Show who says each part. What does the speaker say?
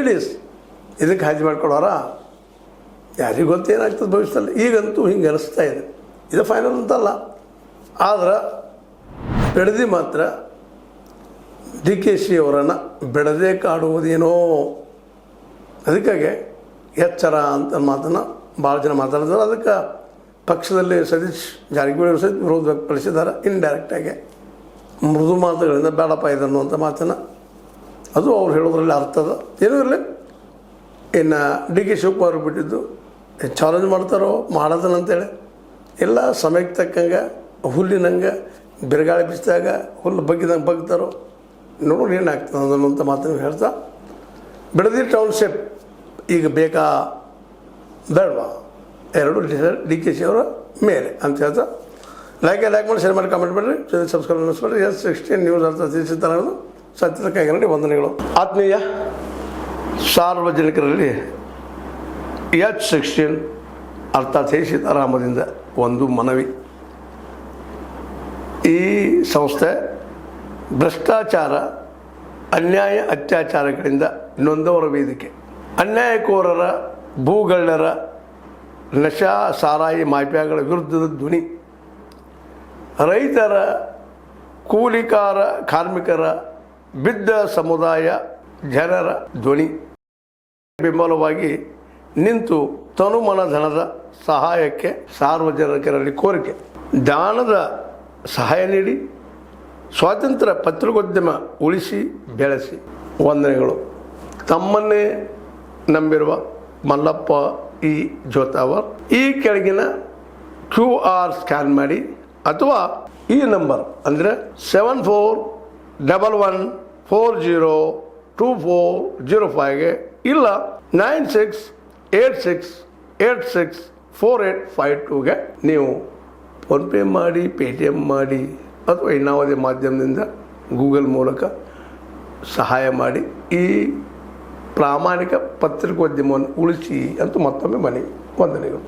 Speaker 1: Ladies ಇದಕ್ಕೆ ಹಾಜಿ ಮಾಡ್ಕೊಳ್ಳೋರ ಯಾರಿಗೂ ಗೊತ್ತೇನಾಗ್ತದೆ ಭವಿಷ್ಯದಲ್ಲಿ. ಈಗಂತೂ ಹಿಂಗೆ ಅನಿಸ್ತಾ ಇದೆ. ಇದು ಫೈನಲ್ ಅಂತಲ್ಲ, ಆದ್ರೆ ಬೆಳೆದು ಮಾತ್ರ ಡಿ ಕೆ ಶಿ ಅವರನ್ನು ಬೆಳೆದೇ ಕಾಡುವುದೇನೋ. ಅದಕ್ಕಾಗಿ ಎಚ್ಚರ ಅಂತ ಮಾತನ್ನು ಭಾಳ ಜನ ಮಾತಾಡಿದ್ದಾರೆ. ಅದಕ್ಕೆ ಪಕ್ಷದಲ್ಲಿ ಸತೀಶ್ ಜಾರಕಿಹೊಳಿ ಅವರು ಸಹಿತ ವಿರೋಧ ವ್ಯಕ್ತಪಡಿಸಿದ್ದಾರೆ. ಇಂಡೈರೆಕ್ಟಾಗಿ ಮೃದು ಮಾತುಗಳಿಂದ ಬೇಡಪ್ಪ ಇದನ್ನುವಂಥ ಮಾತನ್ನು, ಅದು ಅವ್ರು ಹೇಳೋದ್ರಲ್ಲಿ ಅರ್ಥದ ಏನೂ ಇರಲಿ. ಇನ್ನು ಡಿ ಕೆ ಶಿವಕುಮಾರ್ ಬಿಟ್ಟಿದ್ದು ಚಾಲೆಂಜ್ ಮಾಡ್ತಾರೋ ಮಾಡೋದನ್ನಂತೇಳಿ ಎಲ್ಲ ಸಮಯಕ್ಕೆ ತಕ್ಕಂಗೆ ಹುಲ್ಲಿನಂಗೆ ಬಿರುಗಾಳಿ ಬಿಸಿದಾಗ ಹುಲ್ಲು ಬಗ್ಗಿದಂಗೆ ಬಗ್ತಾರೋ ನೋಡೋಣ ಏನಾಗ್ತದೆ ಅನ್ನೋಂಥ ಮಾತನ್ನು ಹೇಳ್ತಾ, ಬಿಡದಿ ಟೌನ್ಶಿಪ್ ಈಗ ಬೇಕಾ ಬೇಡವಾ ಎರಡು ಡಿ ಕೆ ಶಿ ಅವರ ಮೇಲೆ ಅಂತ ಹೇಳ್ತಾ ಲೈಕ್ ಮಾಡಿ ಶೇರ್ ಮಾಡಿ ಕಾಮೆಂಟ್ ಮಾಡಿರಿ, ಸಬ್ಸ್ಕ್ರೈಬ್ ಮಾಡಿರಿ. S16 ನ್ಯೂಸ್ ಅರ್ಥ ತಿಳಿಸಿದ್ದಾರದು ಸತ್ಯದ ಕೈಗನ್ನಡಿ ವಂದನೆಗಳು. ಆತ್ಮೀಯ ಸಾರ್ವಜನಿಕರಲ್ಲಿ H16 ಅರ್ಥಾತ್ ಸೀತಾರಾಮದಿಂದ ಒಂದು ಮನವಿ. ಈ ಸಂಸ್ಥೆ ಭ್ರಷ್ಟಾಚಾರ, ಅನ್ಯಾಯ, ಅತ್ಯಾಚಾರಗಳಿಂದ ನೊಂದವರ ವೇದಿಕೆ. ಅನ್ಯಾಯಕೋರರ, ಭೂಗಳ್ಳರ, ನಶಾ ಸಾರಾಯಿ ಮಾಫಿಯಾಗಳ ವಿರುದ್ಧದ ಧ್ವನಿ. ರೈತರ, ಕೂಲಿಕಾರ, ಕಾರ್ಮಿಕರ, ಬಿದ್ದ ಸಮುದಾಯ ಜನರ ಧ್ವನಿ. ಬೆಂಬಲವಾಗಿ ನಿಂತು ತನುಮನ ಧನದ ಸಹಾಯಕ್ಕೆ ಸಾರ್ವಜನಿಕರಲ್ಲಿ ಕೋರಿಕೆ. ದಾನದ ಸಹಾಯ ನೀಡಿ ಸ್ವಾತಂತ್ರ್ಯ ಪತ್ರಿಕೋದ್ಯಮ ಉಳಿಸಿ ಬೆಳೆಸಿ. ವಂದನೆಗಳು. ತಮ್ಮನ್ನೇ ನಂಬಿರುವ ಮಲ್ಲಪ್ಪ ಇ ಜೋತಾವರ್. ಈ ಕೆಳಗಿನ QR ಸ್ಕ್ಯಾನ್ ಮಾಡಿ ಅಥವಾ ಈ ನಂಬರ್ ಅಂದರೆ 7411402405ಗೆ ಇಲ್ಲ 9686864852ಗೆ ನೀವು ಫೋನ್ಪೇ ಮಾಡಿ, Paytm ಮಾಡಿ ಅಥವಾ ಇನ್ನಾವುದೇ ಮಾಧ್ಯಮದಿಂದ ಗೂಗಲ್ ಮೂಲಕ ಸಹಾಯ ಮಾಡಿ ಈ ಪ್ರಾಮಾಣಿಕ ಪತ್ರಿಕೋದ್ಯಮವನ್ನು ಉಳಿಸಿ ಅಂತ ಮತ್ತೊಮ್ಮೆ ಮನವಿ. ವಂದನೆಗಳು.